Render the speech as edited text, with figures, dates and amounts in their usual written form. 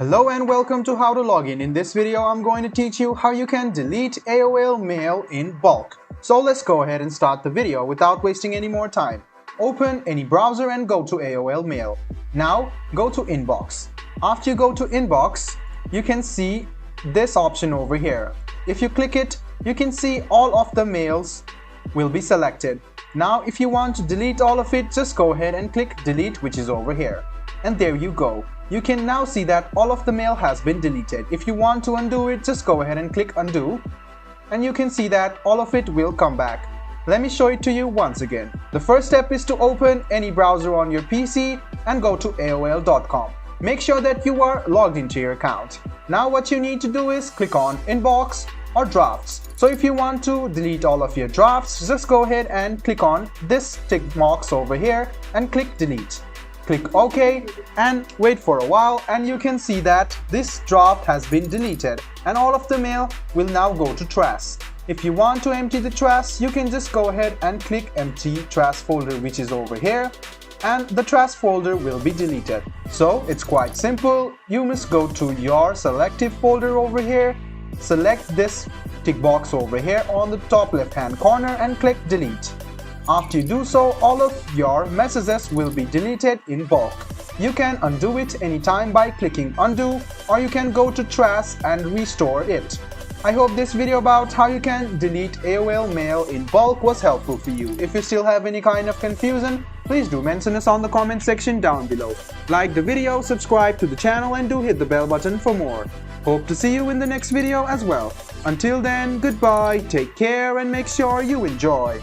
Hello and welcome to How to Login. In this video, I'm going to teach you how you can delete AOL mail in bulk. So let's go ahead and start the video without wasting any more time. Open any browser and go to AOL mail. Now go to Inbox. After you go to Inbox, you can see this option over here. If you click it, you can see all of the mails will be selected. Now if you want to delete all of it, just go ahead and click delete, which is over here. And there you go. You can now see that all of the mail has been deleted. If you want to undo it, just go ahead and click undo. And you can see that all of it will come back. Let me show it to you once again. The first step is to open any browser on your PC and go to AOL.com. Make sure that you are logged into your account. Now what you need to do is click on Inbox or Drafts. So if you want to delete all of your drafts, just go ahead and click on this tick box over here and click delete. Click OK and wait for a while, and you can see that this draft has been deleted and all of the mail will now go to trash. If you want to empty the trash, you can just go ahead and click empty trash folder, which is over here, and the trash folder will be deleted. So it's quite simple. You must go to your selective folder over here, select this tick box over here on the top left hand corner and click delete. After you do so, all of your messages will be deleted in bulk. You can undo it anytime by clicking undo, or you can go to trash and restore it. I hope this video about how you can delete AOL mail in bulk was helpful for you. If you still have any kind of confusion, please do mention us on the comment section down below. Like the video, subscribe to the channel and do hit the bell button for more. Hope to see you in the next video as well. Until then, goodbye, take care and make sure you enjoy.